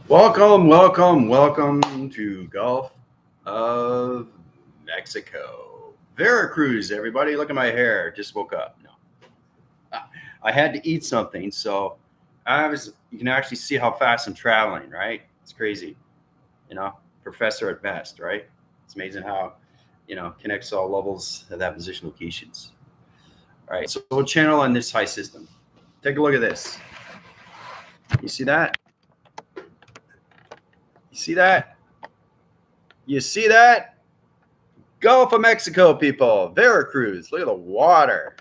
Welcome to Gulf of Mexico. Veracruz, everybody. Look at my hair. Just woke up. No. I had to eat something, so you can actually see how fast I'm traveling, right? It's crazy. Professor at best, right? It's amazing how, connects all levels of that position locations. All right, so we'll channel on this high system. Take a look at this. You see that? You see that? You see that? Gulf of Mexico, people. Veracruz. Look at the water.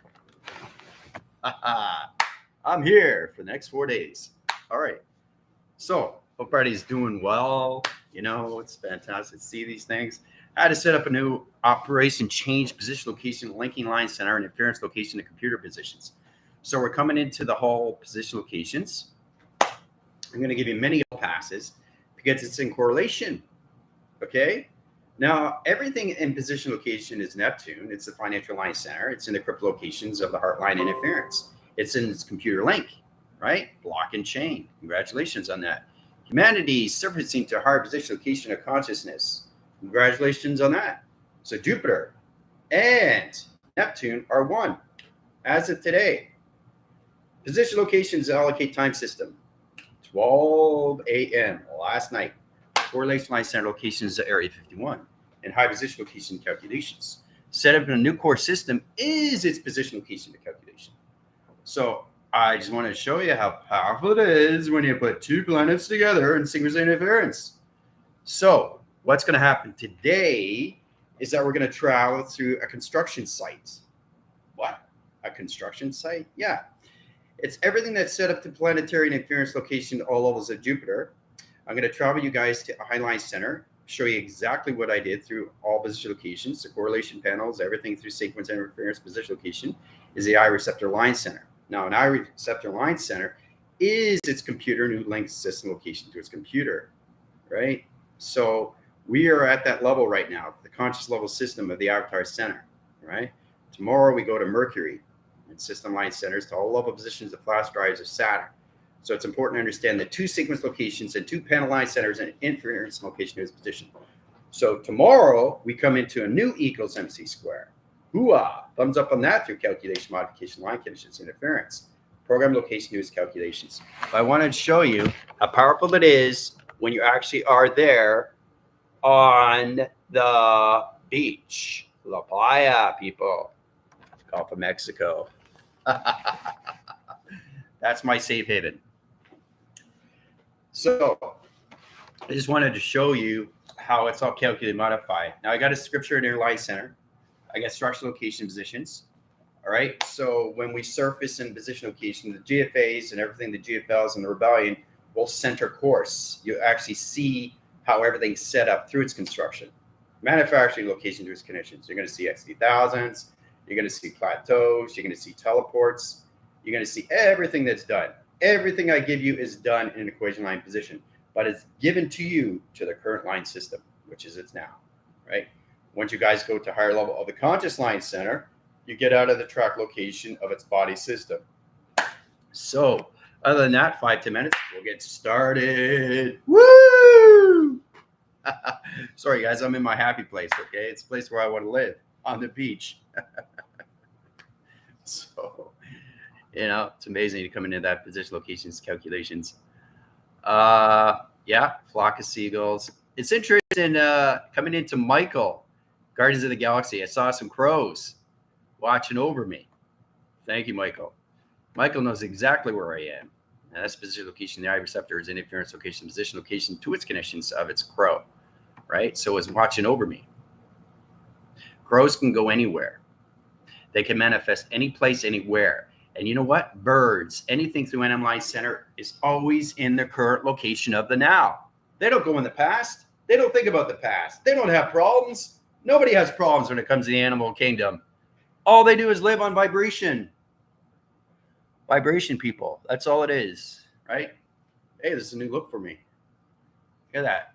I'm here for the next 4 days. All right. So, hope everybody's doing well. It's fantastic to see these things. I had to set up a new operation change position location, linking line center, and interference location to computer positions. So, we're coming into the whole position locations. I'm going to give you many passes because it's in correlation. Okay. Now, everything in position location is Neptune. It's the financial line center. It's in the crypt locations of the heart line interference. It's in its computer link, right? Block and chain. Congratulations on that. Humanity surfacing to a higher position location of consciousness. Congratulations on that. So Jupiter and Neptune are one as of today. Position locations allocate time system. 12 a.m. last night. Correlation line center locations at Area 51 and high position location calculations. Set up in a new core system is its position location to calculation. So I just want to show you how powerful it is when you put two planets together in synchronous interference. So what's going to happen today is that we're going to travel through a construction site. What? A construction site? Yeah. It's everything that's set up to planetary interference location at all levels of Jupiter. I'm going to travel you guys to a Highline Center, show you exactly what I did through all position locations, the correlation panels, everything through sequence interference position location is the I receptor line center. Now, an I receptor line center is its computer who links system location to its computer, right? So we are at that level right now, the conscious level system of the avatar center, right? Tomorrow we go to Mercury and system line centers to all level positions of flash drives of Saturn. So it's important to understand the two sequence locations and two panel line centers and interference location is position. So tomorrow we come into a new E equals MC square. Hooah! Thumbs up on that through calculation, modification, line conditions, interference. Program location is calculations. I wanted to show you how powerful it is when you actually are there on the beach. La Playa, people. Gulf of Mexico. That's my safe haven. So I just wanted to show you how it's all calculated, modified. Now I got a scripture in your line center. I got structural location positions. All right. So when we surface in position location, the GFAs and everything, the GFLs and the rebellion will center course. You actually see how everything's set up through its construction. Manufacturing location to its connections. You're going to see XD1000s. You're going to see plateaus. You're going to see teleports. You're going to see everything that's done. Everything I give you is done in an equation line position, but it's given to you to the current line system, which is its now, right? Once you guys go to higher level of the conscious line center, you get out of the track location of its body system. So other than that, 5-10 minutes, we'll get started. Woo! Sorry, guys, I'm in my happy place, okay? It's a place where I want to live, on the beach. So, it's amazing to come into that position locations calculations. Yeah, flock of seagulls. It's interesting coming into Michael, Guardians of the Galaxy. I saw some crows watching over me. Thank you, Michael. Michael knows exactly where I am. And that's position location. The I receptor is interference location, position location to its connections of its crow, right? So it's watching over me. Crows can go anywhere. They can manifest any place, anywhere. And you know what? Birds, anything through NM Line Center is always in the current location of the now. They don't go in the past. They don't think about the past. They don't have problems. Nobody has problems when it comes to the animal kingdom. All they do is live on vibration. Vibration, people. That's all it is, right? Hey, this is a new look for me. Look at that.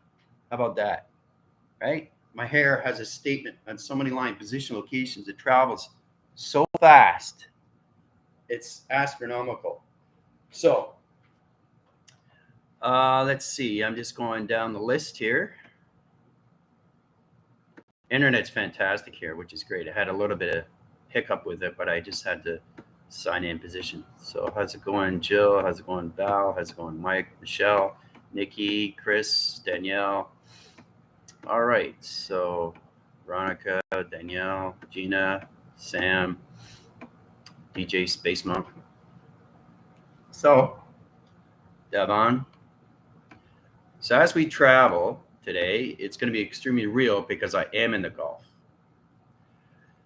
How about that? Right? My hair has a statement on so many line position locations. It travels so fast. It's astronomical. So Let's see. I'm just going down the list here. Internet's fantastic here, which is great. I had a little bit of hiccup with it, but I just had to sign in position. So how's it going, Jill? How's it going, Val? How's it going, Mike, Michelle, Nikki, Chris, Danielle? All right. So Veronica, Danielle, Gina, Sam, DJ Space Monk. So, Devon. So as we travel today, it's going to be extremely real because I am in the Gulf.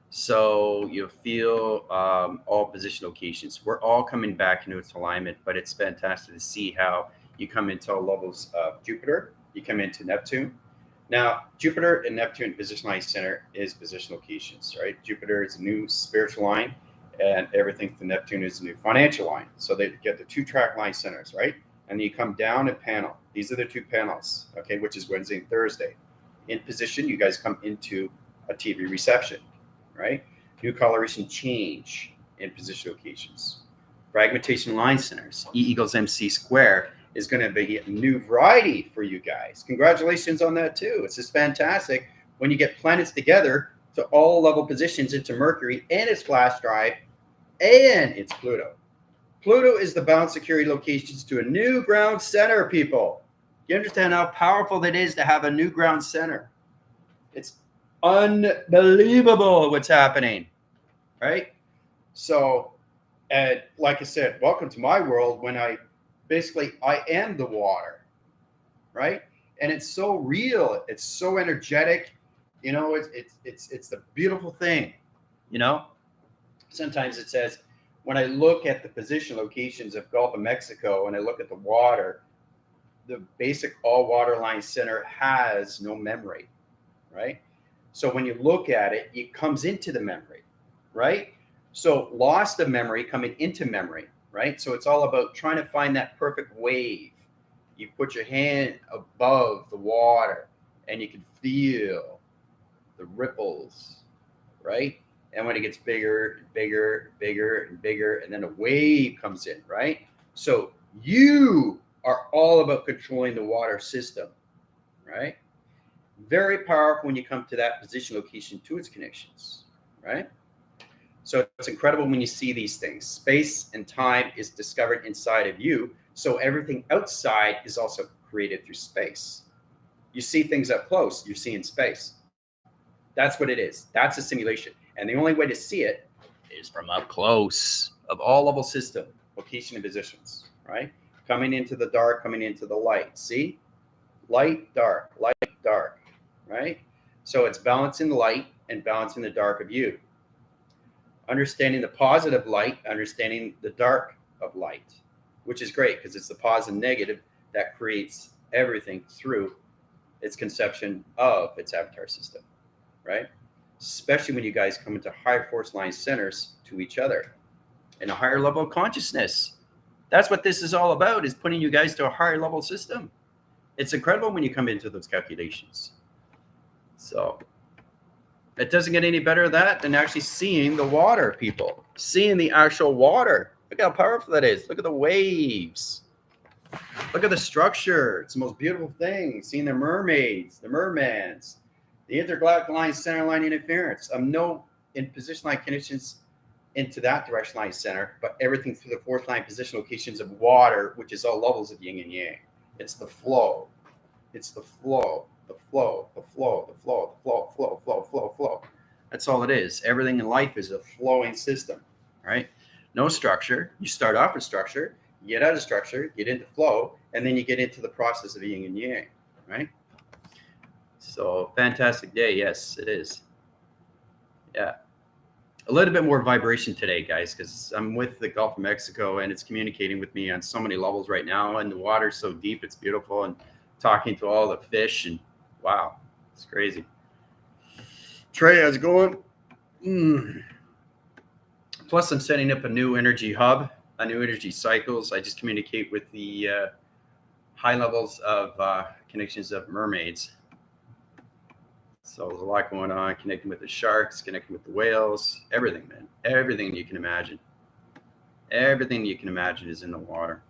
So you'll feel all position locations. We're all coming back into its alignment, but it's fantastic to see how you come into levels of Jupiter, you come into Neptune. Now, Jupiter and Neptune position line center is position locations, right? Jupiter is a new spiritual line, and everything from Neptune is a new financial line. So they get the 2-track line centers, right? And you come down a panel. These are the 2 panels, okay, which is Wednesday and Thursday. In position, you guys come into a TV reception, right? New coloration change in position locations. Fragmentation line centers, E equals MC square, is going to be a new variety for you guys. Congratulations on that too. It's just fantastic when you get planets together to all level positions into Mercury and its flash drive and its Pluto. Pluto is the bound security locations to a new ground center, people. You understand how powerful that is to have a new ground center? It's unbelievable what's happening, right? So, and like I said, welcome to my world when I am the water, right? And it's so real. It's so energetic. You know, it's the beautiful thing, you know? Sometimes it says, when I look at the position locations of Gulf of Mexico and I look at the water, the basic all water line center has no memory, right? So when you look at it, it comes into the memory, right? So loss of memory coming into memory, right? So it's all about trying to find that perfect wave. You put your hand above the water and you can feel the ripples, right? And when it gets bigger, bigger, bigger, and bigger, and then a wave comes in, right? So you are all about controlling the water system, right? Very powerful when you come to that position location to its connections, right? So it's incredible when you see these things. Space and time is discovered inside of you. So everything outside is also created through space. You see things up close, you're seeing space. That's what it is. That's a simulation. And the only way to see it is from up close of all level system, location and positions, right? Coming into the dark, coming into the light. See? Light, dark, right? So it's balancing the light and balancing the dark of you. Understanding the positive light, understanding the dark of light, which is great because it's the positive and negative that creates everything through its conception of its avatar system, right? Especially when you guys come into higher force line centers to each other in a higher level of consciousness. That's what this is all about, is putting you guys to a higher level system. It's incredible when you come into those calculations. So it doesn't get any better than that than actually seeing the water, people. Seeing the actual water. Look how powerful that is. Look at the waves. Look at the structure. It's the most beautiful thing. Seeing the mermaids, the mermans, the intergalactic line, center line interference. No in position line connections into that direction line center, but everything through the 4th line position locations of water, which is all levels of yin and yang. It's the flow. It's the flow. The flow, the flow, the flow, the flow, flow, flow, flow, flow. That's all it is. Everything in life is a flowing system, right? No structure. You start off with structure, you get out of structure, get into flow, and then you get into the process of yin and yang, right? So fantastic day. Yes, it is. Yeah. A little bit more vibration today, guys, because I'm with the Gulf of Mexico and it's communicating with me on so many levels right now. And the water's so deep, it's beautiful. And talking to all the fish, and wow, it's crazy. Trey, how's it going? Plus, I'm setting up a new energy hub, a new energy cycles. I just communicate with the high levels of connections of mermaids. So there's a lot going on, connecting with the sharks, connecting with the whales, everything, man. Everything you can imagine. Everything you can imagine is in the water.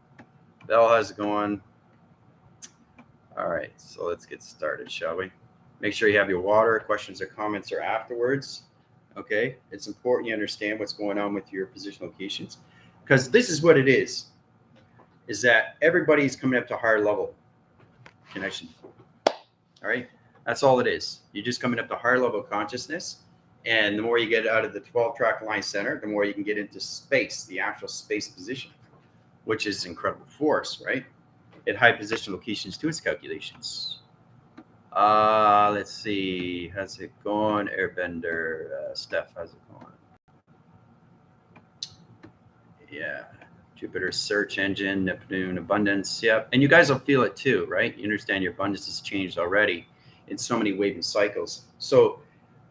Belle, how's it going? All right, so let's get started, shall we? Make sure you have your water. Questions or comments are afterwards. Okay, it's important you understand what's going on with your position locations, because this is what it is that everybody's coming up to higher level connection. All right, that's all it is. You're just coming up to higher level consciousness, and the more you get out of the 12-track line center, the more you can get into space, the actual space position, which is incredible force, right? At high position locations to its calculations. Let's see. How's it going? Airbender. Steph, how's it going? Yeah. Jupiter search engine, Neptune abundance. Yep. And you guys will feel it too, right? You understand your abundance has changed already in so many wave and cycles. So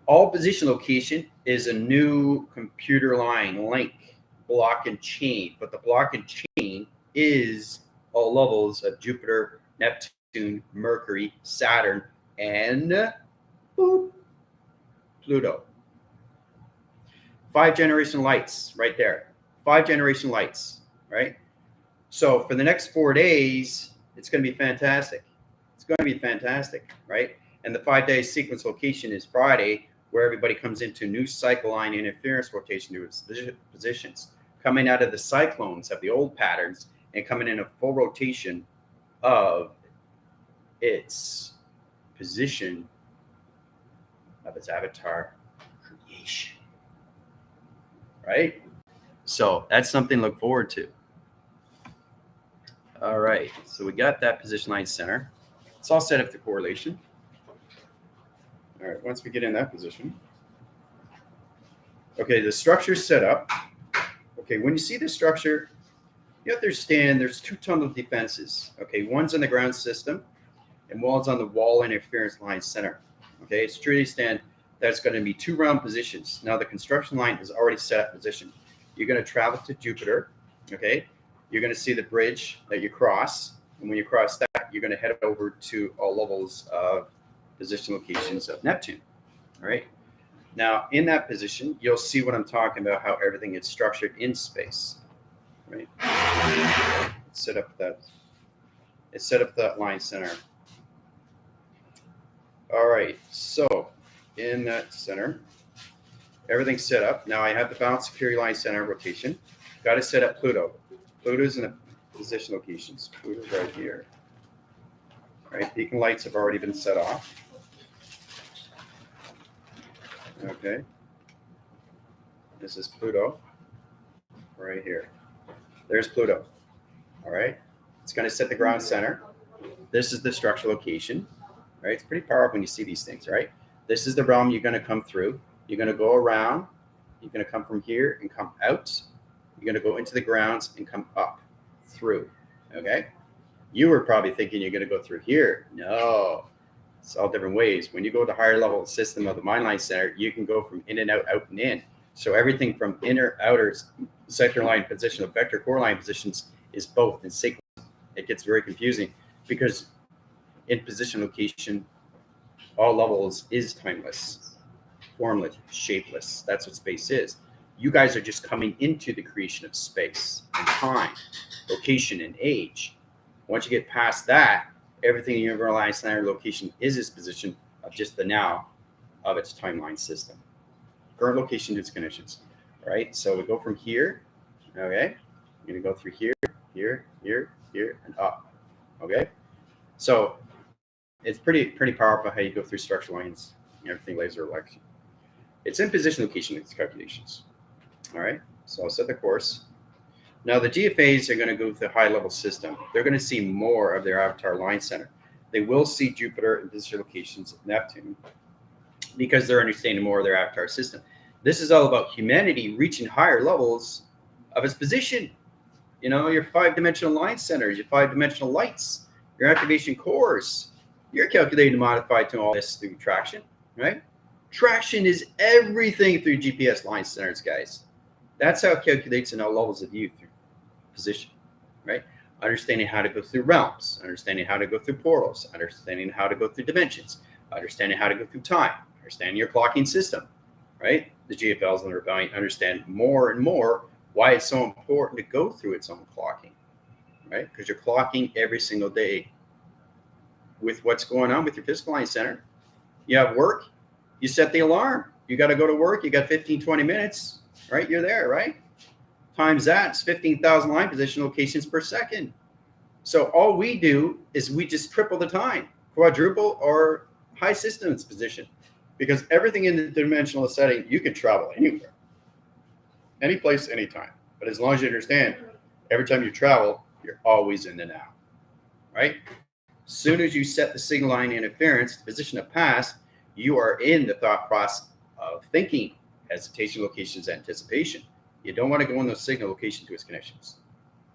all position location is a new computer line link, block and chain. But the block and chain is all levels of Jupiter, Neptune, Mercury, Saturn, and Pluto. 5 generation lights right there. 5 generation lights, right? So for the next 4 days, it's going to be fantastic. It's going to be fantastic, right? And the 5-day sequence location is Friday, where everybody comes into new cycle line interference rotation to its positions, coming out of the cyclones of the old patterns and coming in a full rotation of its position of its avatar creation, right? So that's something to look forward to. All right, so we got that position line center. It's all set up to correlation. All right, once we get in that position. Okay, the structure's set up. Okay, when you see the structure, you have to understand there's 2 tunnel defenses. Okay, one's in the ground system and one's on the wall interference line center. Okay, it's truly stand that's going to be 2 round positions. Now the construction line is already set up position. You're going to travel to Jupiter. Okay, you're going to see the bridge that you cross. And when you cross that, you're going to head over to all levels of position locations of Neptune. All right. Now, in that position, you'll see what I'm talking about, how everything is structured in space. Right. It's set up that line center. All right. So in that center, everything's set up. Now I have the balance security line center rotation. Got to set up Pluto. Pluto's in the position locations. Pluto's right here. All right, beacon lights have already been set off. Okay. This is Pluto right here. There's Pluto. All right. It's going to set the ground center. This is the structural location. Right. It's pretty powerful when you see these things, right? This is the realm you're going to come through. You're going to go around. You're going to come from here and come out. You're going to go into the grounds and come up through. Okay. You were probably thinking you're going to go through here. No, it's all different ways. When you go to higher level system of the mind line center, you can go from in and out, out and in. So everything from inner, outer sector line position of vector core line positions is both in sequence. It gets very confusing because in position location, all levels is timeless, formless, shapeless. That's what space is. You guys are just coming into the creation of space and time, location and age. Once you get past that, everything in your line center location is its position of just the now of its timeline system. Current location to its conditions. All right. So we go from here. Okay. You're gonna go through here, here, here, here, and up. Okay. So it's pretty powerful how you go through structural lines and everything laser election. It's in position location, its calculations. All right. So I'll set the course. Now the GFAs are going to go with the high level system. They're going to see more of their avatar line center. They will see Jupiter and position locations of Neptune because they're understanding more of their avatar system. This is all about humanity reaching higher levels of its position. You know, your 5-dimensional line centers, your 5-dimensional lights, your activation cores. You're calculating and modified to all this through traction, right? Traction is everything through GPS line centers, guys. That's how it calculates in all levels of view through position, right? Understanding how to go through realms, understanding how to go through portals, understanding how to go through dimensions, understanding how to go through time, understanding your clocking system, right? The GFLs and the rebellion understand more and more why it's so important to go through its own clocking, right? Because you're clocking every single day with what's going on with your physical line center. You have work, you set the alarm. You got to go to work, you got 15, 20 minutes, right? You're there, right? Times that, it's 15,000 line position locations per second. So all we do is we just triple the time, quadruple or high systems position, because everything in the dimensional setting, you can travel anywhere, any place, anytime. But as long as you understand, every time you travel, you're always in the now, right? As soon as you set the signal line interference, the position of past, you are in the thought process of thinking, hesitation, locations, anticipation. You don't want to go in those signal location to its connections,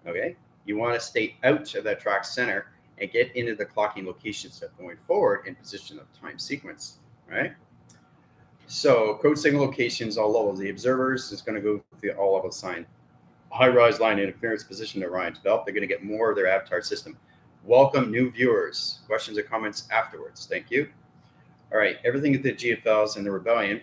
okay? You want to stay out of that track center and get into the clocking location step going forward in position of time sequence, right? So code signal locations, all levels. The observers is going to go through all level sign. High-rise line interference position to Orion's belt. They're going to get more of their avatar system. Welcome new viewers. Questions or comments afterwards. Thank you. All right, everything at the GFLs and the rebellion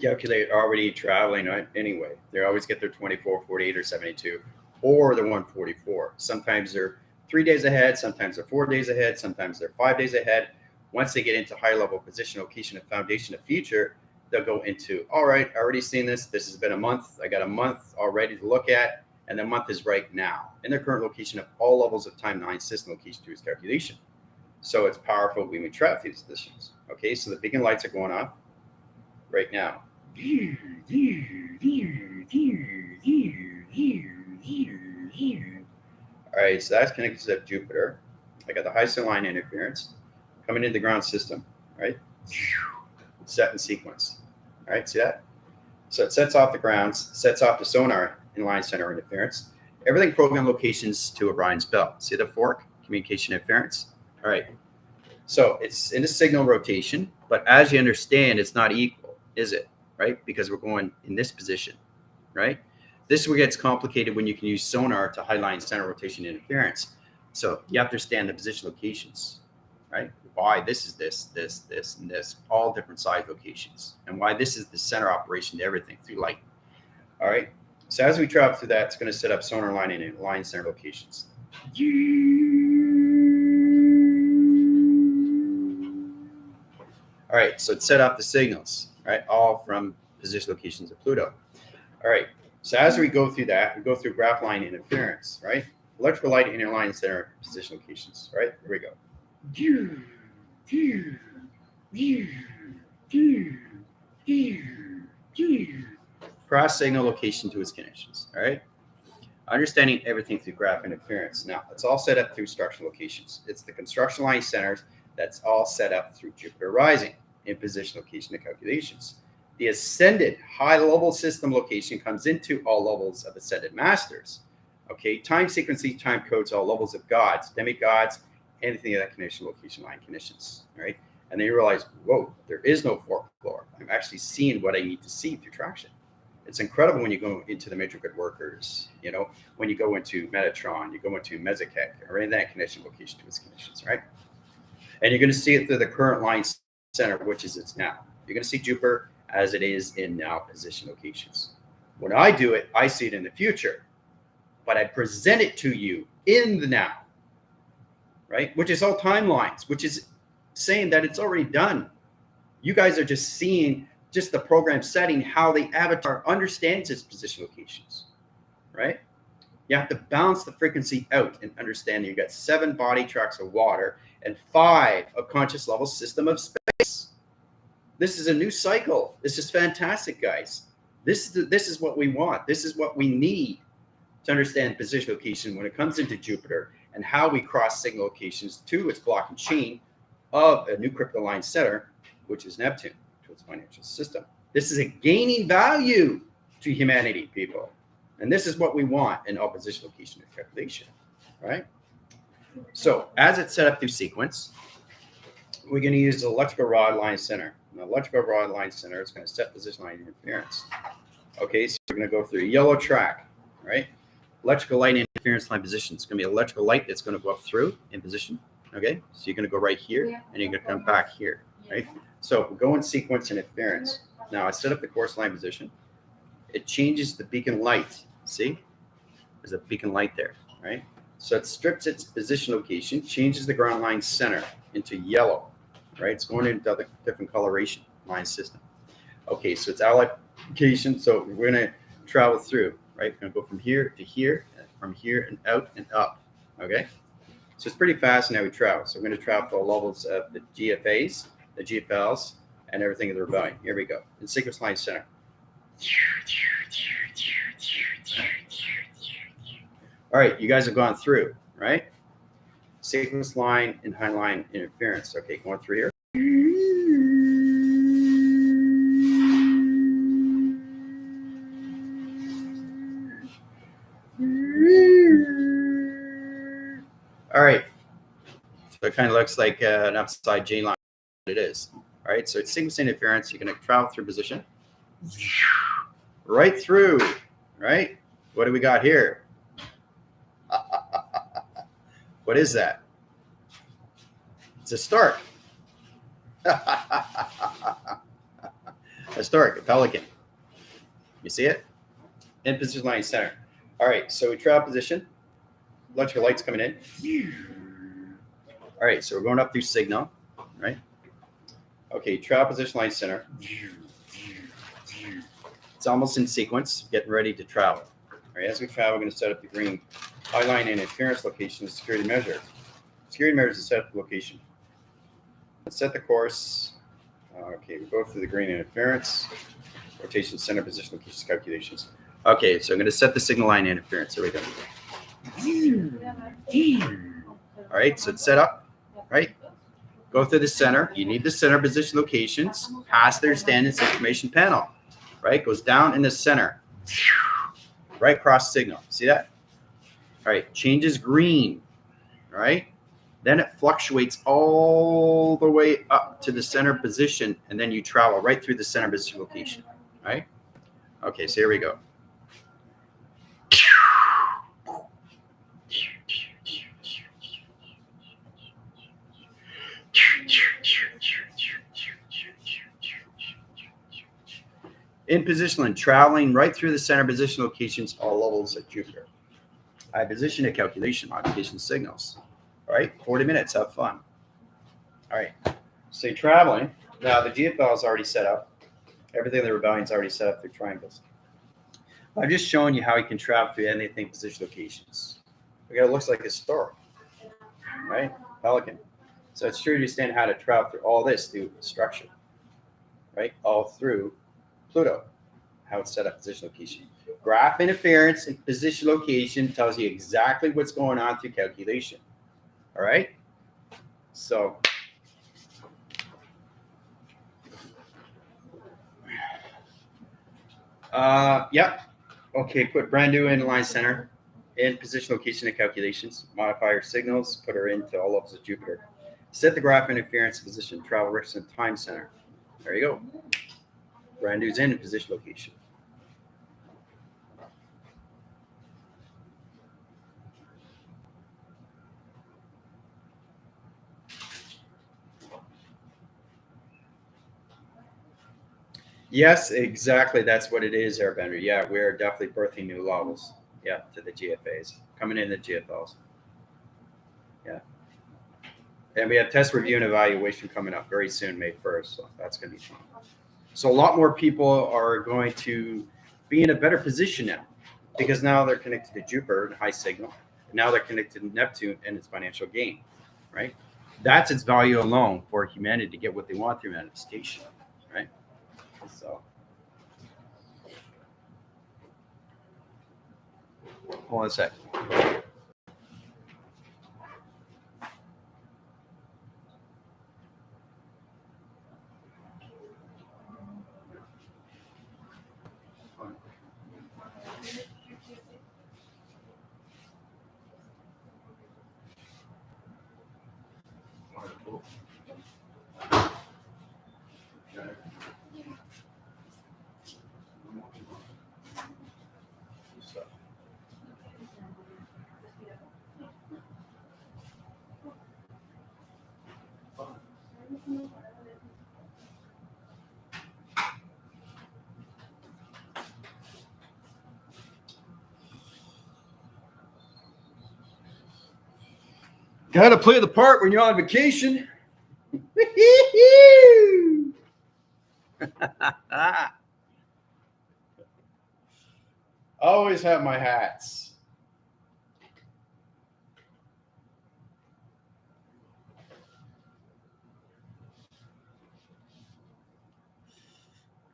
calculate already traveling anyway. They always get their 24, 48, or 72, or the 144. Sometimes they're 3 days ahead, sometimes they're 4 days ahead, sometimes they're 5 days ahead. Once they get into higher level position, location, and foundation of future, they'll go into, all right, I already seen this. This has been a month. I got a month already to look at, and the month is right now. In their current location of all levels of time 9 system location to its calculation. So it's powerful when we track these positions. Okay, so the beacon lights are going off right now. All right, so that's connected to Jupiter. I got the high center line interference coming into the ground system, right? Set in sequence. All right, see that? So it sets off the grounds, sets off the sonar in line center interference. Everything program locations to Orion's belt. See the fork? Communication interference. All right. So it's in a signal rotation, but as you understand, it's not equal, is it? Right? Because we're going in this position, right? This is where it gets complicated when you can use sonar to highline center rotation interference. So you have to understand the position locations, right? Why this is this, and this, all different size locations, and why this is the center operation to everything through light. All right. So as we travel through that, it's going to set up sonar line and line center locations. All right, so it set up the signals, right? All from position locations of Pluto. All right, so as we go through that, we go through graph line interference, right? Electrical light inner line center position locations, right? Here we go. Cross signal location to its connections, all right? Understanding everything through graph interference. Now, it's all set up through structural locations. It's the construction line centers that's all set up through Jupiter rising in position location and calculations. The ascended high-level system location comes into all levels of ascended masters. Okay, time sequencing, time codes, all levels of gods, demigods, anything of that connection, location, line conditions, right? And then you realize, whoa, there is no fourth floor. I'm actually seeing what I need to see through traction. It's incredible when you go into the major good workers, you know, when you go into Metatron, you go into Mezekek, or in that connection location to its conditions, right? And you're going to see it through the current line center, which is its now. You're going to see Jupiter as it is in now position locations. When I do it, I see it in the future, but I present it to you in the now, right? Which is all timelines, which is saying that it's already done. You guys are just seeing just the program setting, how the avatar understands its position locations, right? You have to balance the frequency out and understand you've got 7 body tracks of water and 5 a conscious level system of space. This is a new cycle. This is fantastic, guys. This is what we want. This is what we need to understand position location when it comes into Jupiter and how we cross signal locations to its block and chain of a new crypto line center, which is Neptune, to its financial system. This is a gaining value to humanity, people. And this is what we want in opposition location and calculation, right? So as it's set up through sequence, we're going to use the electrical rod line center. And the electrical rod line center is going to set position line interference. Okay, so we're going to go through a yellow track, right? Electrical light interference line position. It's going to be electrical light that's going to go up through in position. Okay, so you're going to go right here, and you're going to come back here, right? So we'll go in sequence and interference. Now I set up the course line position. It changes the beacon light. See, there's a beacon light there, right? So it strips its position location, changes the ground line center into yellow, right? It's going into a different coloration line system. Okay, so it's allocation. So we're going to travel through, right? We're going to go from here to here, from here and out and up, okay? So it's pretty fast in how we travel. So we're going to travel for levels of the GFAs, the GFLs, and everything in the rebellion. Here we go. In sequence line center. All right, you guys have gone through, right? Sequence line and high line interference. Okay, going through here. All right, so it kind of looks like an upside J line. It is. All right, so it's sequence interference. You're going to travel through position. Right through, right? What do we got here? What is that? It's a start. A start, a pelican. You see it? In position line center. All right, so we travel position. Electrical lights coming in. All right, so we're going up through signal, right? Okay, travel position line center. It's almost in sequence, getting ready to travel. All right, as we travel, we're going to set up the green high line interference location, security measure. Security measure is to set up the location. Let's set the course. Okay, we go through the green interference, rotation, center, position, locations, calculations. Okay, so I'm going to set the signal line interference. Here we go. All right, so it's set up, right? Go through the center. You need the center position locations. Pass their standards information panel, right? Goes down in the center, right cross signal. See that? All right, changes green, right? Then it fluctuates all the way up to the center position, and then you travel right through the center position location, right? Okay, so here we go. In position and traveling right through the center position locations, all levels at Jupiter. I position a calculation, modification signals. All right, 40 minutes, have fun. All right, so you're traveling. Now the GFL is already set up. Everything in the rebellion is already set up through triangles. I'm just showing you how you can travel through anything position locations. It looks like a story, right? Pelican. So it's true to understand how to travel through all this through structure, right? All through Pluto, how it's set up position location. Graph interference and position location tells you exactly what's going on through calculation. All right? So yep. Okay, put brand new in line center, in position location and calculations, modify your signals, put her into all levels of Jupiter. Set the graph interference position, travel risks and time center. There you go. Brand new's in position location. Yes, exactly. That's what it is, Airbender. Yeah, we're definitely birthing new levels. Yeah, to the GFAs. Coming in the GFLs. Yeah. And we have test review and evaluation coming up very soon, May 1st. So that's going to be fun. So a lot more people are going to be in a better position now because now they're connected to Jupiter and high signal. Now they're connected to Neptune and its financial gain, right? That's its value alone for humanity to get what they want through manifestation, right? So hold on a sec. Gotta play the part when you're on vacation. Always have my hats.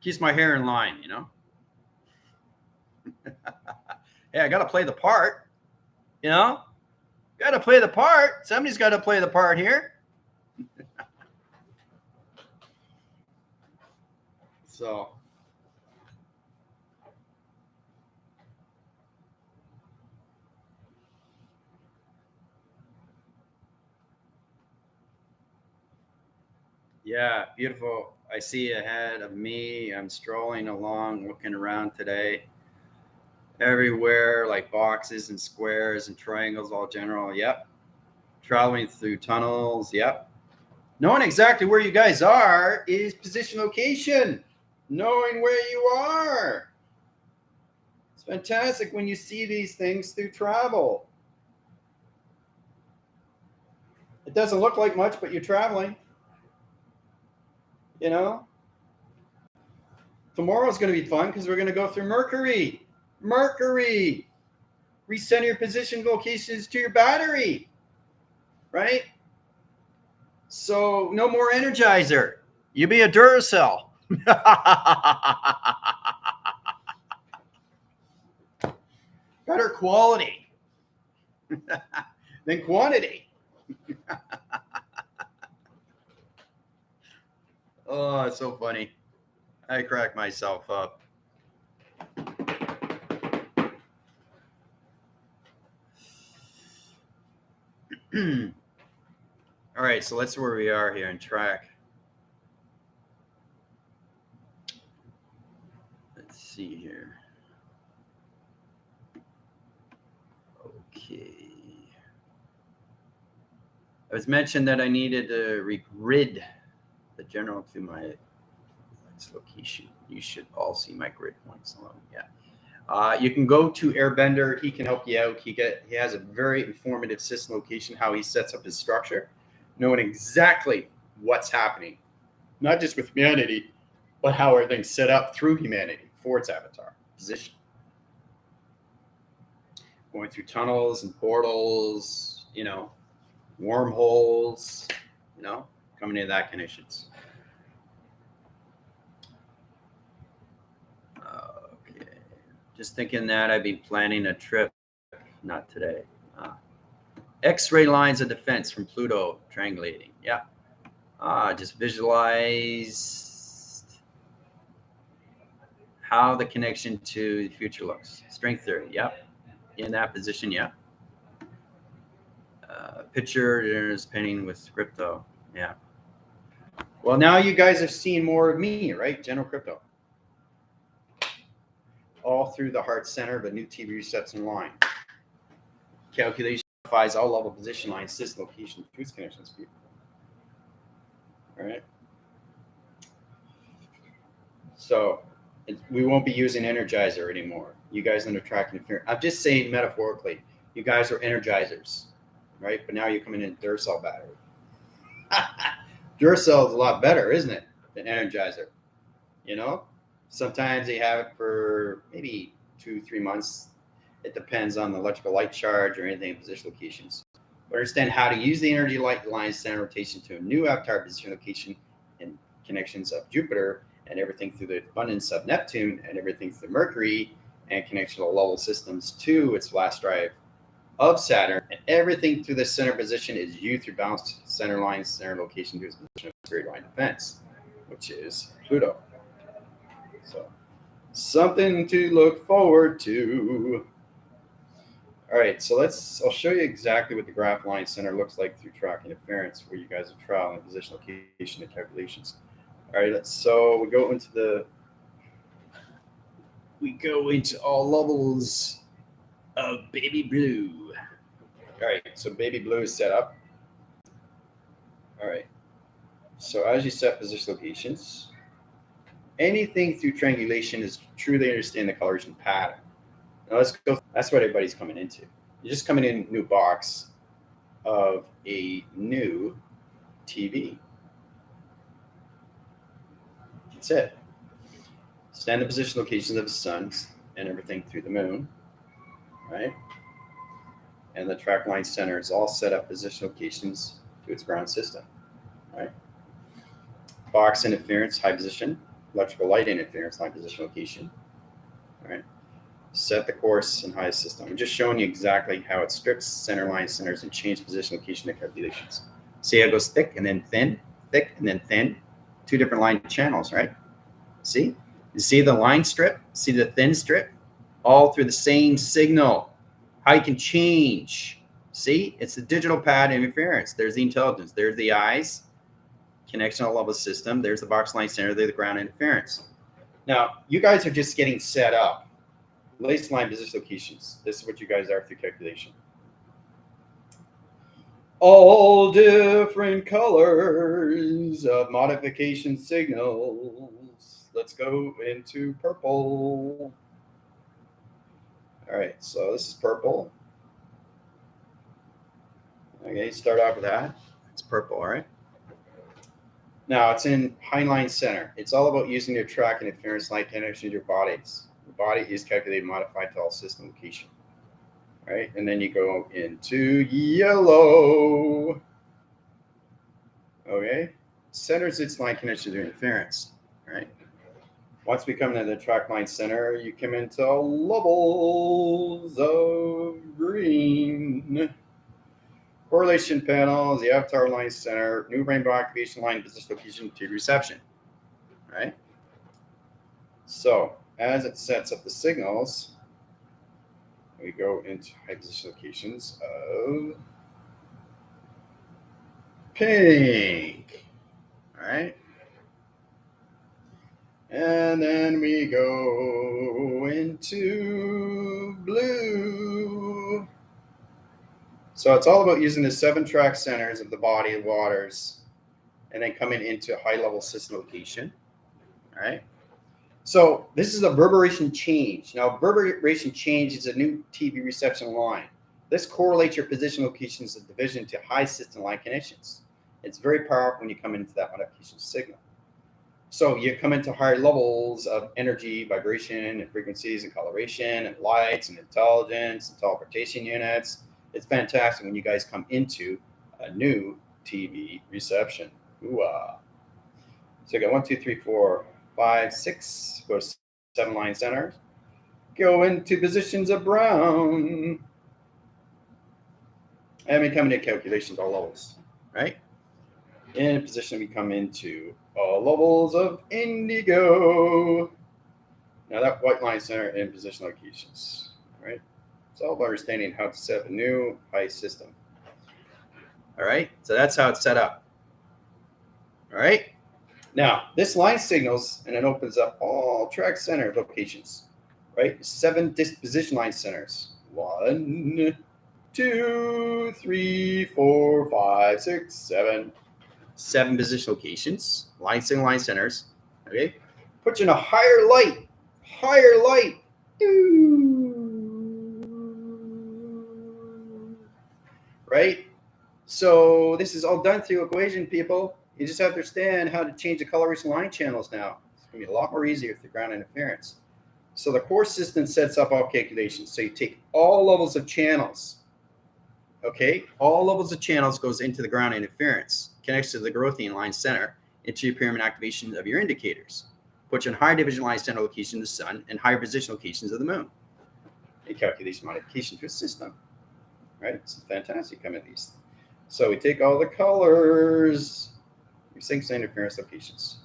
Keeps my hair in line, you know. Hey, I gotta play the part, you know. Gotta play the part. Somebody's gotta play the part here. So. Yeah, beautiful. I see ahead of me. I'm strolling along, looking around today. Everywhere, like boxes and squares and triangles, all general. Yep. Traveling through tunnels. Yep. Knowing exactly where you guys are is position location. Knowing where you are. It's fantastic when you see these things through travel. It doesn't look like much, but you're traveling. You know? Tomorrow's going to be fun because we're going to go through Mercury. Mercury. Recenter your position locations to your battery. Right? So no more Energizer. You be a Duracell. Better quality than quantity. Oh, it's so funny. I crack myself up. All right, so let's see where we are here in track. Let's see here. Okay. It was mentioned that I needed to regrid the general to my location. You should all see my grid points alone. Yeah. You can go to Airbender. He can help you out. He has a very informative system location, how he sets up his structure, knowing exactly what's happening, not just with humanity, but how everything's set up through humanity for its avatar position. Going through tunnels and portals, you know, wormholes, you know, coming into that connections. Okay. Just thinking that I'd be planning a trip, not today. X-ray lines of defense from Pluto triangulating. Yeah. Just visualize how the connection to the future looks. Strength theory. Yep. In that position. Yeah. Picture is painting with crypto. Yeah. Well, now you guys are seeing more of me, right? General crypto. All through the heart center, but new TV resets in line. Calculation identifies all level position lines, system location, truth connections, people. All right. So we won't be using Energizer anymore. You guys under track interference. I'm just saying metaphorically, you guys are Energizers, right? But now you're coming in Duracell battery. Duracell is a lot better, isn't it, than Energizer? You know, sometimes they have it for maybe 2-3 months. It depends on the electrical light charge or anything in position locations. But understand how to use the energy light lines center rotation to a new avatar position location and connections of Jupiter and everything through the abundance of Neptune and everything through Mercury and connection to level systems to its last drive of Saturn, and everything through the center position is you through balanced center line, center location to its position of straight line defense, which is Pluto. So something to look forward to. All right, so I'll show you exactly what the graph line center looks like through track interference, where you guys are trialing position location and calculations. All right, so we go into all levels of baby blue. All right, so baby blue is set up. All right, so as you set position locations, anything through triangulation is truly understand the coloration pattern. Now let's go. That's what everybody's coming into. You're just coming in new box. of a new TV. That's it. Standard position locations of the sun and everything through the moon, right? And the track line center is all set up position locations to its ground system, right? Box interference, high position. Electrical light interference, high position location, right? Set the course and high system. I'm just showing you exactly how it strips center line centers and change position location to calculations. See how it goes thick and then thin, thick and then thin? Two different line channels, right? See? You see the line strip? See the thin strip? All through the same signal. How you can change. See? It's the digital pad interference. There's the intelligence. There's the eyes. Connection level system. There's the box line center. There's the ground interference. Now, you guys are just getting set up. Lace line position locations. This is what you guys are through calculation. All different colors of modification signals. Let's go into purple. All right, so this is purple. Okay, start off with that. It's purple, all right? Now, it's in high line center. It's all about using your track and interference line connection to your bodies. The body is calculated modified to all system location. All right, and then you go into yellow. Okay, centers its line connection to interference. All right. Once we come to the track line center, you come into levels of green. Correlation panels, the avatar line center, new rainbow activation line, position location to reception. All right. So as it sets up the signals, we go into high position locations of pink. All right. And then we go into blue. So it's all about using the 7 track centers of the body of waters and then coming into high level system location. All right. So this is a reverberation change. Now, reverberation change is a new TV reception line. This correlates your position locations of division to high system line connections. It's very powerful when you come into that modification signal. So you come into higher levels of energy, vibration, and frequencies, and coloration, and lights, and intelligence, and teleportation units. It's fantastic when you guys come into a new TV reception. Ooh-ah. So you got 1, 2, 3, 4, 5, 6. Go to 7 line centers. Go into positions of brown. And we come into calculations all levels, right? In position, we come into all levels of indigo. Now that white line center in position locations, right? It's all about understanding how to set up a new high system. All right, so that's how it's set up. All right. Now this line signals and it opens up all track center locations, right? 7 disposition line centers. 1, 2, 3, 4, 5, 6, 7. 7 position locations, line signal line centers. Okay, put you in a higher light, right? So this is all done through equation, people. You just have to understand how to change the coloration line channels now. It's gonna be a lot more easier with the ground interference. So the core system sets up all calculations. So you take all levels of channels. Okay, all levels of channels goes into the ground interference, connects to the Grothian line center, into your pyramid activation of your indicators. Put you in higher division line center location of the sun and higher position locations of the moon. A calculation modification to a system. Right? It's fantastic coming at these. So we take all the colors, we sync interference locations.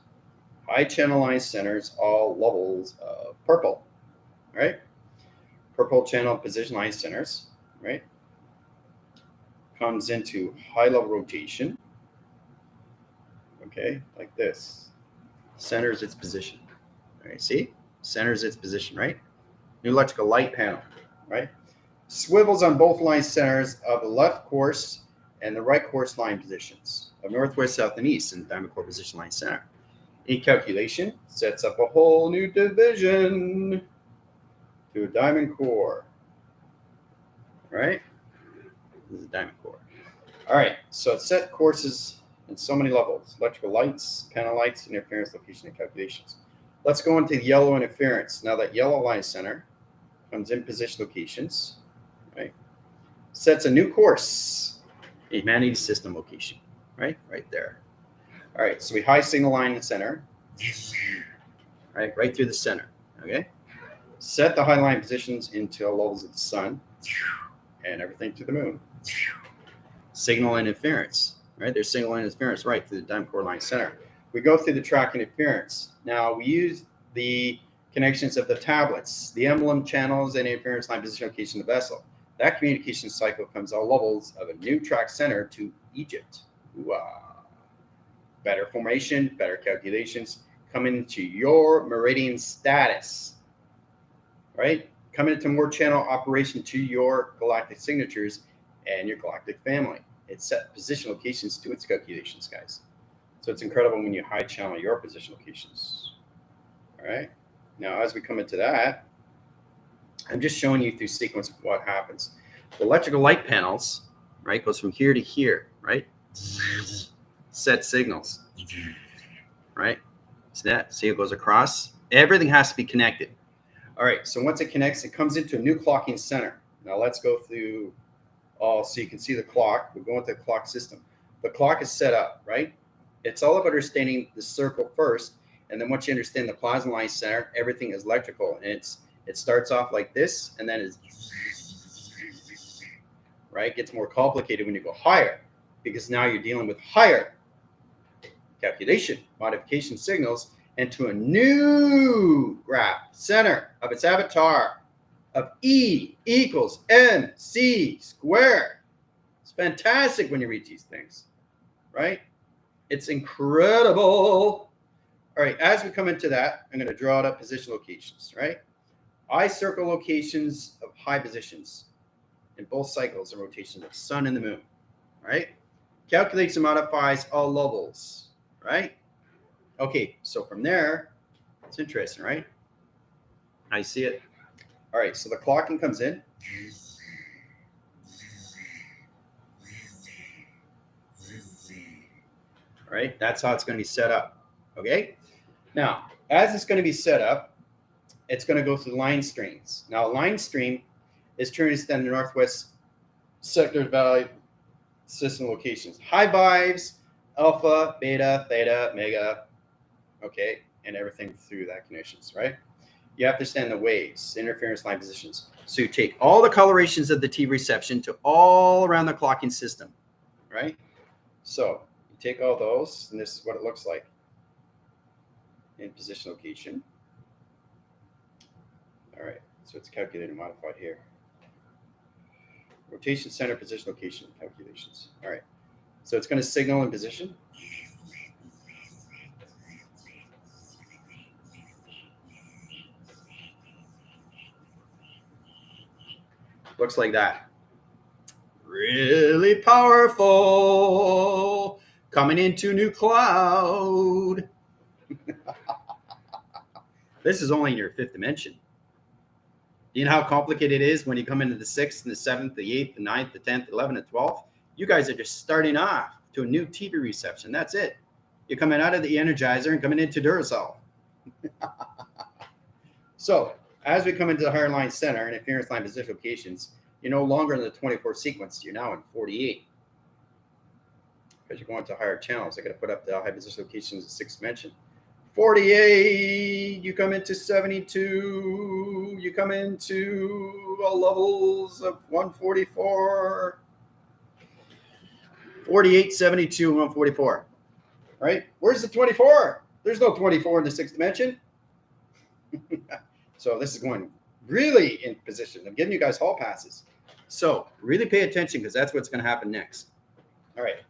High channel line centers, all levels of purple. Right? Purple channel position line centers, right? Comes into high level rotation. Okay, like this. Centers its position. All right, see? Centers its position, right? New electrical light panel, right? Swivels on both line centers of the left course and the right course line positions of northwest, south, and east in the diamond core position line center. A calculation sets up a whole new division to a diamond core, right? This is a diamond core. All right, so it set courses in so many levels: electrical lights, panel lights, interference, location, and calculations. Let's go into the yellow interference. Now that yellow line center comes in position locations, right? Sets a new course, a humanity system location, right there. All right, so we high signal line in the center, right through the center, okay? Set the high line positions into levels of the sun and everything to the moon. Signal interference, right? There's signal interference right through the diamond core line center. We go through the track interference. Now we use the connections of the tablets, the emblem channels, and interference line position location of the vessel. That communication cycle comes all levels of a new track center to Egypt. Wow. Better formation, better calculations, coming into your meridian status, right? Coming into more channel operation to your galactic signatures and your galactic family. It set position locations to its calculations, guys. So it's incredible when you high channel your position locations. All right. Now, as we come into that, I'm just showing you through sequence of what happens. The electrical light panels, right, goes from here to here, right? Set signals, right? See that? See, it goes across. Everything has to be connected. All right. So once it connects, it comes into a new clocking center. Now let's go through. So you can see the clock. We're going to the clock system. The clock is set up, right? It's all about understanding the circle first, and then once you understand the plasma line center, everything is electrical, and it starts off like this, and then it's right. It gets more complicated when you go higher, because now you're dealing with higher calculation, modification signals, and to a new graph center of its avatar of E equals MC squared. It's fantastic when you read these things, right? It's incredible. All right, as we come into that, I'm going to draw out position locations, right? I circle locations of high positions in both cycles and rotations of the sun and the moon, right? Calculates and modifies all levels, right? Okay, so from there, it's interesting, right? I see it. All right, so the clocking comes in. All right, that's how it's going to be set up. Okay, now as it's going to be set up, it's going to go through line streams. Now, a line stream is turning to the northwest sector valley system locations: high vibes, alpha, beta, theta, mega, okay, and everything through that connections, right? You have to understand the waves, interference line positions. So you take all the colorations of the T reception to all around the clocking system, right? So you take all those, and this is what it looks like in position location. All right, so it's calculated and modified here. Rotation center, position location calculations. All right, so it's going to signal in position. Looks like that. Really powerful. Coming into new cloud. This is only in your fifth dimension. You know how complicated it is when you come into the 6th and the 7th, the 8th, the 9th, the 10th, 11th, and 12th? You guys are just starting off to a new TV reception. That's it. You're coming out of the Energizer and coming into Duracell. So as we come into the higher line center and interference line position locations, you're no longer in the 24 sequence. You're now in 48. Because you're going to higher channels. I got to put up the high position locations in 6th dimension. 48, you come into 72, you come into levels of 144, 48, 72, 144, right? Where's the 24? There's no 24 in the 6th dimension. So this is going really in position. I'm giving you guys hall passes. So really pay attention, because that's what's going to happen next. All right.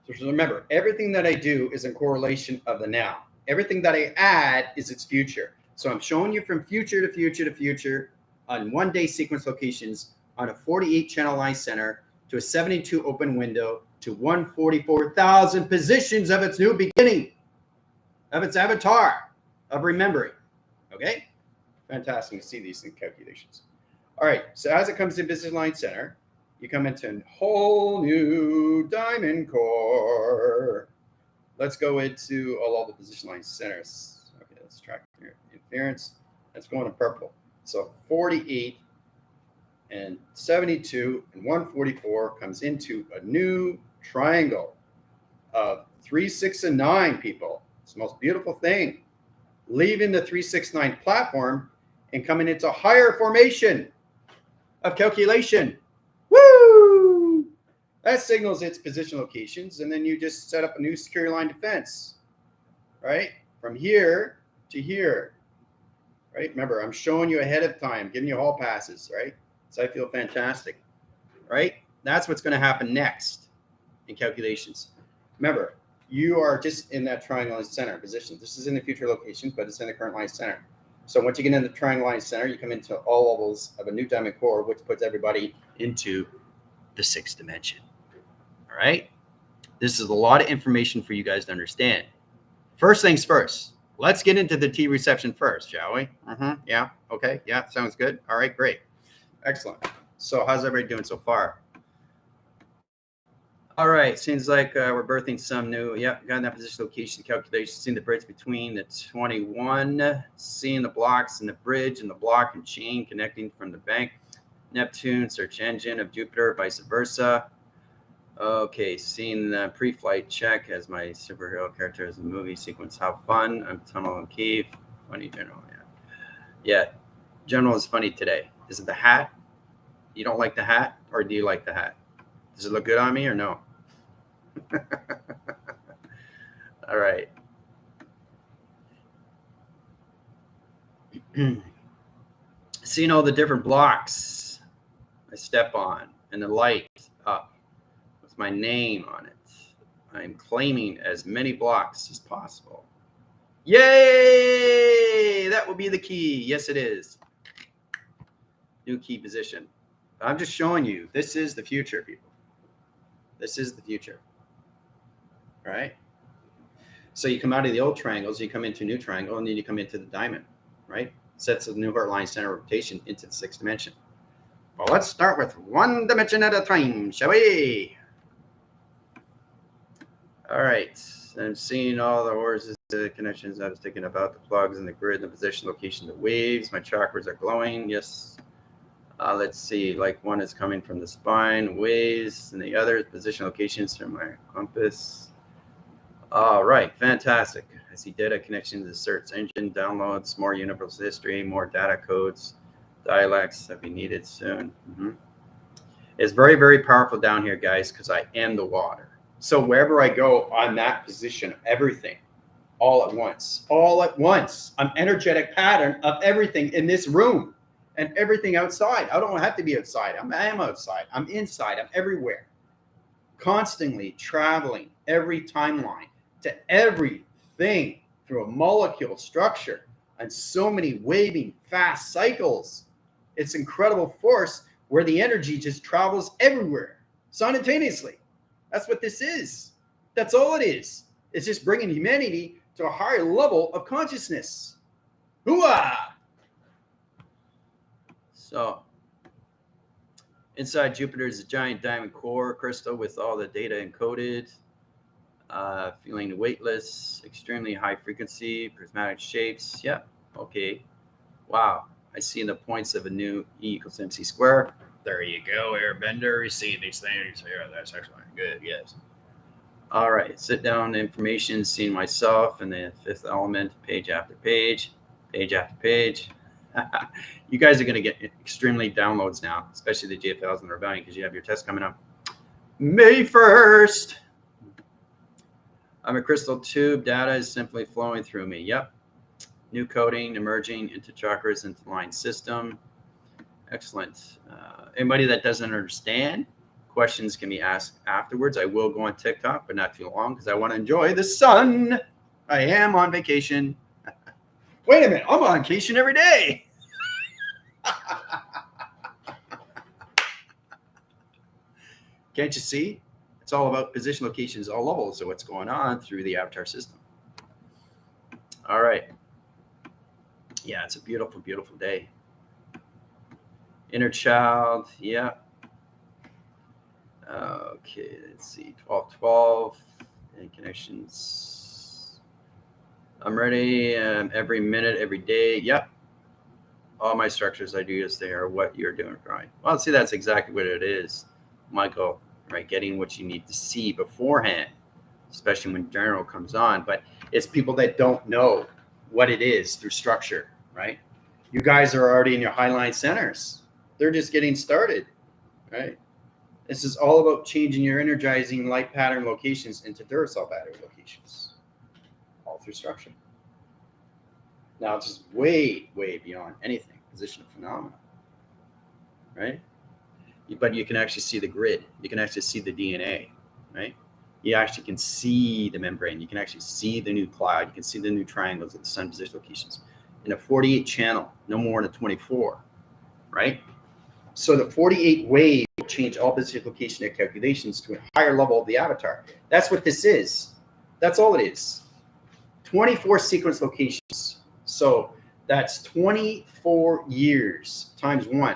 So remember, everything that I do is in correlation of the now. Everything that I add is its future. So I'm showing you from future to future to future on 1 day sequence locations on a 48 channel line center to a 72 open window to 144,000 positions of its new beginning, of its avatar, of remembering. Okay? Fantastic to see these calculations. All right, so as it comes to business line center, you come into a whole new diamond core. Let's go into all the position line centers. Okay, let's track your interference. Let's go into purple. So 48 and 72 and 144 comes into a new triangle of 3, 6, and 9, people. It's the most beautiful thing. Leaving the 3, 6, 9 platform and coming into higher formation of calculation. Woo! That signals its position locations, and then you just set up a new security line defense, right? From here to here, right? Remember, I'm showing you ahead of time, giving you hall passes, right? So I feel fantastic, right? That's what's going to happen next in calculations. Remember, you are just in that triangle line center position. This is in the future locations, but it's in the current line center. So once you get in the triangle line center, you come into all levels of a new diamond core, which puts everybody into the 6th dimension. All right? This is a lot of information for you guys to understand. First things first, let's get into the T reception first, shall we? Yeah. Okay. Yeah. Sounds good. All right. Great. Excellent. So how's everybody doing so far? All right. Seems like we're birthing some new. Yeah. Got that position location calculation. Seeing the bridge between the 21. Seeing the blocks and the bridge and the block and chain connecting from the bank. Neptune, search engine of Jupiter, vice versa. Okay, seeing the pre-flight check as my superhero characters in the movie sequence. How fun. I'm Tunnel and Keith. Funny General, yeah. General is funny today. Is it the hat? You don't like the hat, or do you like the hat? Does it look good on me or no? All right. Seeing all the different blocks I step on and the light up with my name on it. I'm claiming as many blocks as possible. Yay! That will be the key. Yes, it is. New key position. I'm just showing you. This is the future, people. This is the future. All right? So you come out of the old triangles, you come into a new triangle, and then you come into the diamond, right? Sets a new heart line center rotation into the 6th dimension. Well, let's start with one dimension at a time, shall we? All right. I'm seeing all the horses, the connections I was thinking about, the plugs and the grid, the position, location, the waves. My chakras are glowing. Yes. Let's see. Like one is coming from the spine, waves, and the other position, locations from my compass. All right. Fantastic. I see data connection to the search engine, downloads, more universal history, more data codes, dialects that be needed soon. It's very, very powerful down here, guys, because I am the water. So wherever I go on that position, everything, all at once, I'm energetic pattern of everything in this room and everything outside. I don't have to be outside. I am outside. I'm inside. I'm everywhere. Constantly traveling every timeline to everything through a molecule structure and so many waving fast cycles. It's incredible force where the energy just travels everywhere simultaneously. That's what this is. That's all it is. It's just bringing humanity to a higher level of consciousness. Hooah! So, inside Jupiter is a giant diamond core crystal with all the data encoded, feeling weightless, extremely high frequency, prismatic shapes. Yep. Okay. Wow. I see the points of a new E equals MC square. There you go, Airbender. You see these things here. That's excellent. Good. Yes. All right. Sit down. Information. Seeing myself and the 5th element, page after page, page after page. You guys are going to get extremely downloads now, especially the JFLs and the Rebellion, because you have your test coming up May 1st. I'm a crystal tube. Data is simply flowing through me. Yep. New coding emerging into chakras, into line system. Excellent. Anybody that doesn't understand, questions can be asked afterwards. I will go on TikTok, but not too long because I want to enjoy the sun. I am on vacation. Wait a minute. I'm on vacation every day. Can't you see? It's all about position, locations, all levels of what's going on through the avatar system. All right. Yeah, it's a beautiful, beautiful day. Inner child. Yeah. Okay, let's see. 12, and connections. I'm ready. Every minute, every day. Yep. All my structures I do yesterday are what you're doing, Brian. Well, see, that's exactly what it is, Michael. Right, getting what you need to see beforehand, especially when general comes on. But it's people that don't know what it is through structure, right? You guys are already in your highline centers. They're just getting started, right? This is all about changing your energizing light pattern locations into Duracell battery locations, all through structure. Now, it's just way, way beyond anything, position of phenomena, right? But you can actually see the grid. You can actually see the DNA, right? You actually can see the membrane. You can actually see the new cloud. You can see the new triangles at the sun position locations in a 48 channel, no more than a 24, right? So the 48 wave will change all position location and calculations to a higher level of the avatar. That's what this is. That's all it is. 24 sequence locations. So that's 24 years times 1.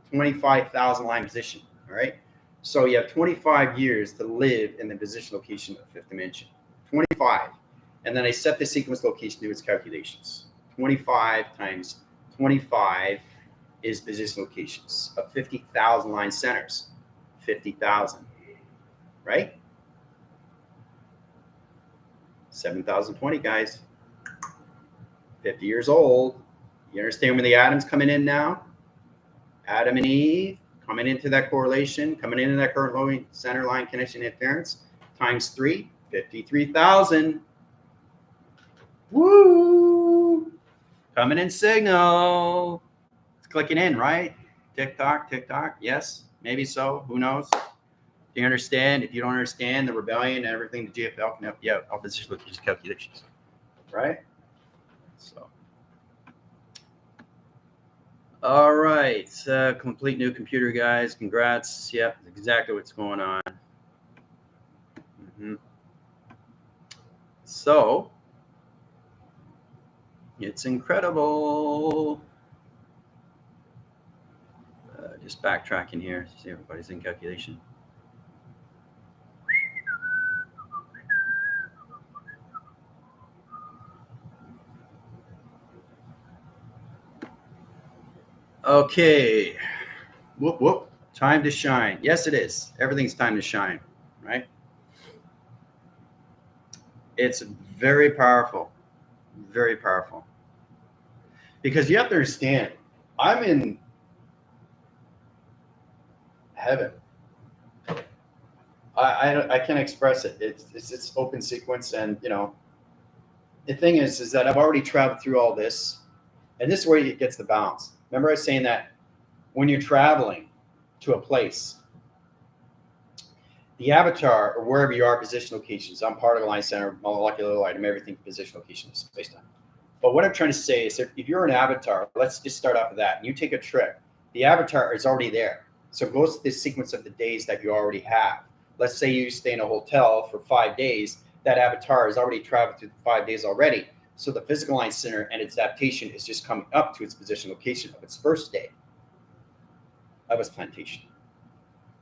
25,000 line position. All right. So you have 25 years to live in the position location of fifth dimension. 25. And then I set the sequence location to its calculations. 25 times 25 is position locations of 50,000 line centers. 50,000. Right? 7,020, guys. 50 years old. You understand where the atoms coming in now? Adam and Eve coming into that correlation, coming into that current center line connection interference, times 3, 53,000. Woo! Coming in signal. It's clicking in, right? Tick tock, tick tock. Yes, maybe so. Who knows? Do you understand? If you don't understand the rebellion and everything, the GFL can help you out. Opposition location calculations, right? So. All right, complete new computer, guys. Congrats. Yep, exactly what's going on. So, it's incredible. Just backtracking here, see everybody's in calculation. Okay. Whoop, whoop. Time to shine. Yes, it is. Everything's time to shine, right? It's very powerful. Very powerful. Because you have to understand, I'm in heaven. I can't express it. It's open sequence, and you know, the thing is that I've already traveled through all this, and this is where it gets the balance. Remember, I was saying that when you're traveling to a place, the avatar or wherever you are, position locations. I'm particle line center, molecular light. I'm everything position location, space time. But what I'm trying to say is, if you're an avatar, let's just start off with that. And you take a trip, the avatar is already there. So it goes to the sequence of the days that you already have. Let's say you stay in a hotel for 5 days. That avatar has already traveled through 5 days already. So the physical line center and its adaptation is just coming up to its position location of its first day of its plantation,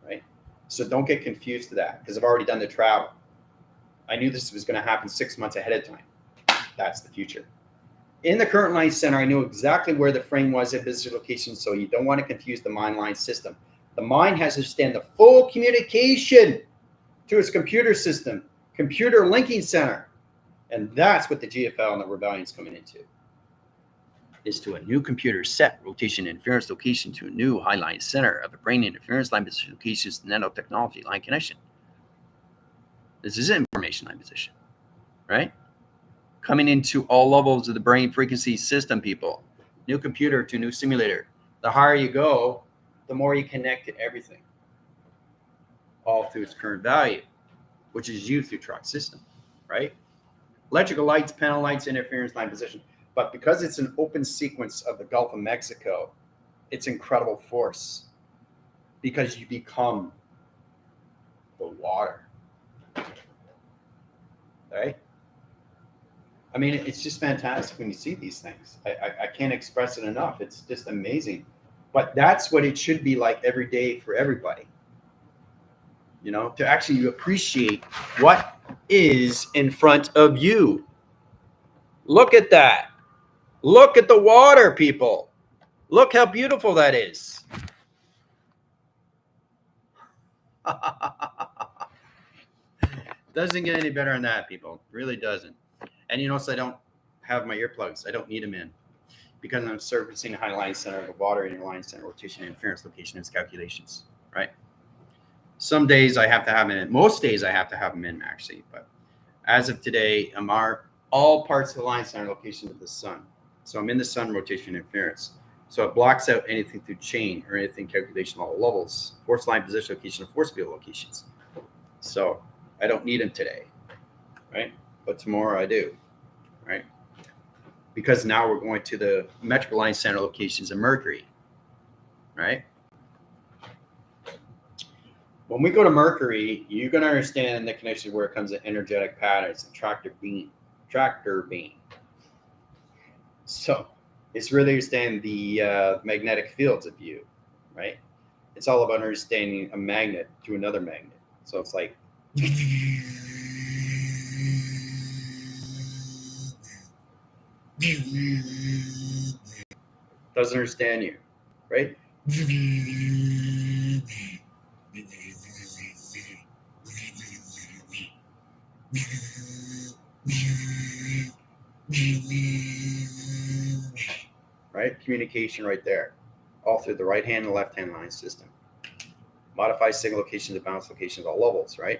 right? So don't get confused to that, because I've already done the travel. I knew this was going to happen 6 months ahead of time. That's the future. In the current line center, I knew exactly where the frame was at position location, so you don't want to confuse the mind line system. The mind has to understand the full communication to its computer system, computer linking center. And that's what the GFL and the rebellion is coming into. Is to a new computer set rotation interference location to a new highline center of a brain interference line position locations nanotechnology line connection. This is information line position, right? Coming into all levels of the brain frequency system, people. New computer to new simulator. The higher you go, the more you connect to everything. All through its current value, which is used through truck system, right? Electrical lights, panel lights, interference line position. But because it's an open sequence of the Gulf of Mexico, it's incredible force, because you become the water, right? I mean, it's just fantastic when you see these things. I can't express it enough. It's just amazing. But that's what it should be like every day for everybody. you know, to actually appreciate what is in front of you. Look at that. Look at the water, people. Look how beautiful that is. Doesn't get any better than that, people. Really doesn't. And you notice I don't have my earplugs. I don't need them in because I'm servicing a high line center, the water in your line center, rotation, interference, location, and calculations, right? Some days I have to have them in. Most days I have to have them in, actually. But as of today, I'm all parts of the line center location of the sun. So I'm in the sun, rotation, interference. So it blocks out anything through chain or anything calculation all levels, force line position location, and force field locations. So I don't need them today, right? But tomorrow I do, right? Because now we're going to the metric line center locations of Mercury, right? When we go to Mercury, you're going to understand the connection where it comes to energetic patterns and tractor beam. So it's really understanding the magnetic fields of you, right? It's all about understanding a magnet to another magnet. So it's like doesn't understand you, right? Right? Communication right there, all through the right hand and left hand line system. Modify signal locations and bounce locations, all levels, right?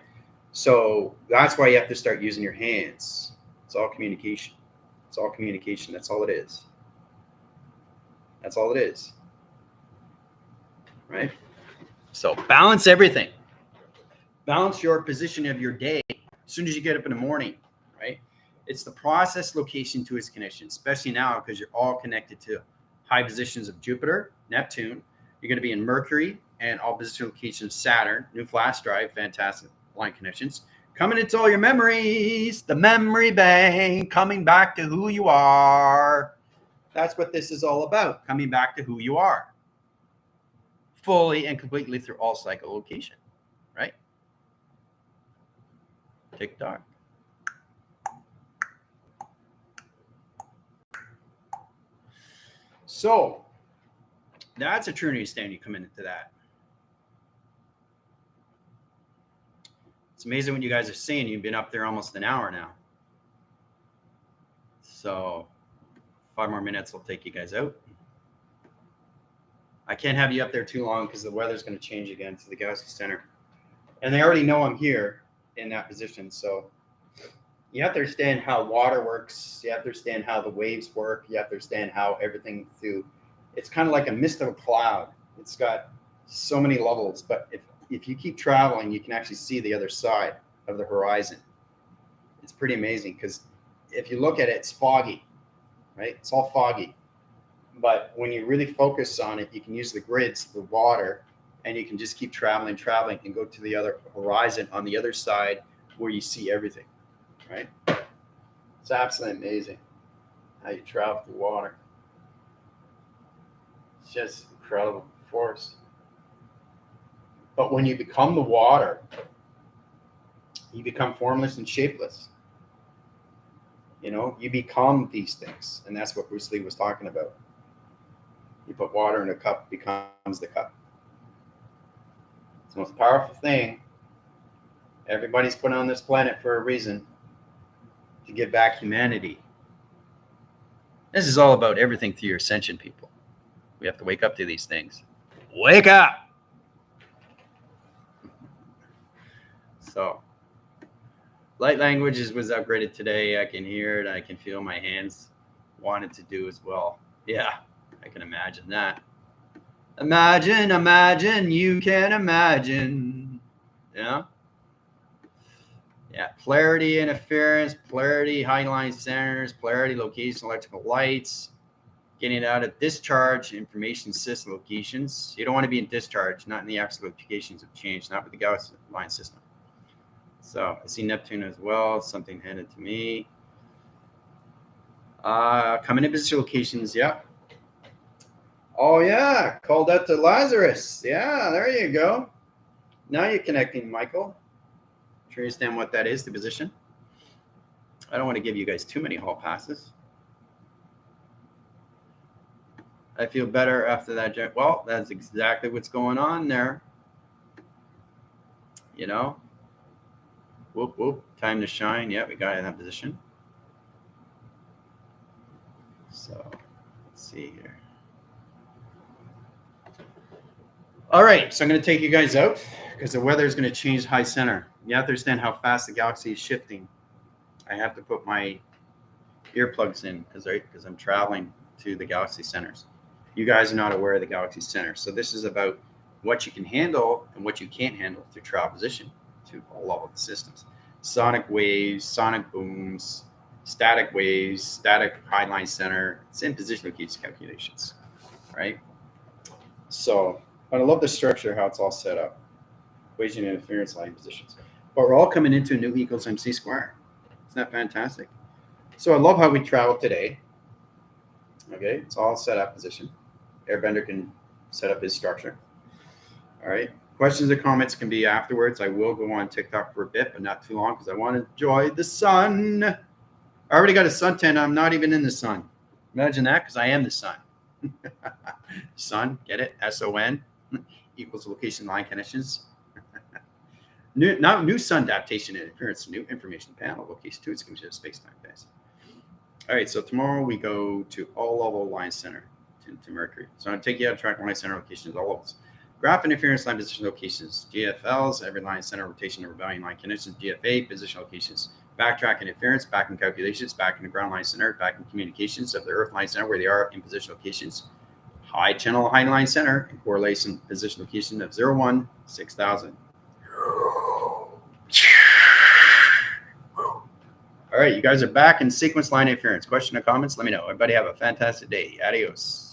So that's why you have to start using your hands. It's all communication. It's all communication. That's all it is. That's all it is. Right? So balance everything. Balance your position of your day as soon as you get up in the morning, right? It's the process location to its connection, especially now because you're all connected to high positions of Jupiter, Neptune. You're going to be in Mercury and all position locations Saturn, new flash drive, fantastic line connections. Coming into all your memories, the memory bank, coming back to who you are. That's what this is all about, coming back to who you are. Fully and completely through all cycle location, right? TikTok. So that's a true understanding. You come into that. It's amazing what you guys are seeing. You've been up there almost an hour now. So 5 more minutes will take you guys out. I can't have you up there too long because the weather's going to change again to the Galaxy Center. And they already know I'm here in that position. So you have to understand how water works. You have to understand how the waves work. You have to understand how everything through. It's kind of like a mist of a cloud. It's got so many levels. But if you keep traveling, you can actually see the other side of the horizon. It's pretty amazing because if you look at it, it's foggy, right? It's all foggy. But when you really focus on it, you can use the grids, the water, and you can just keep traveling and go to the other horizon on the other side where you see everything, right? It's absolutely amazing how you travel through water. It's just incredible force. But when you become the water, you become formless and shapeless. You know, you become these things. And that's what Bruce Lee was talking about. You put water in a cup, it becomes the cup. It's the most powerful thing. Everybody's put on this planet for a reason, to give back humanity. This is all about everything through your ascension, people. We have to wake up to these things. Wake up! So, light languages was upgraded today. I can hear it. I can feel my hands wanted to do as well. Yeah, I can imagine that. Imagine, you can imagine. Yeah. Yeah, polarity interference, polarity highline centers, polarity location, electrical lights, getting out of discharge, information system locations. You don't want to be in discharge, not in the absolute locations of change, not with the Gauss line system. So I see Neptune as well, something handed to me. Coming in position locations, yeah. Oh yeah, called out to Lazarus. Yeah, there you go. Now you're connecting, Michael. Do you understand what that is, the position? I don't want to give you guys too many hall passes. I feel better after that. Well, that's exactly what's going on there. You know? Whoop, whoop. Time to shine. Yeah, we got it in that position. So, let's see here. All right, so I'm going to take you guys out because the weather is going to change high center. You have to understand how fast the galaxy is shifting. I have to put my earplugs in because I'm traveling to the galaxy centers. You guys are not aware of the galaxy center. So this is about what you can handle and what you can't handle through trial position to all of the systems. Sonic waves, sonic booms, static waves, static high line center. It's in position location calculations, right? So, but I love the structure, how it's all set up. Equation and interference line positions. But we're all coming into a new equals MC square. Isn't that fantastic? So I love how we travel today. Okay, it's all set up position. Airbender can set up his structure. All right. Questions or comments can be afterwards. I will go on TikTok for a bit, but not too long because I want to enjoy the sun. I already got a suntan. I'm not even in the sun. Imagine that, because I am the sun. Sun, get it? SON equals location line connections. New sun adaptation and interference, new information panel, location 2, it's going to be space-time phase. All right, so tomorrow we go to all level line center to Mercury. So I'm going to take you out of track line center locations, all levels. Graph interference line position locations, GFLs, every line center rotation and rebellion line connections, GFA position locations, backtrack interference, back in calculations, back in the ground line center, back in communications of the Earth line center where they are in position locations, high channel high line center, and correlation position location of 01, 6000. All right, you guys are back in sequence line interference. Question or comments? Let me know. Everybody have a fantastic day. Adios.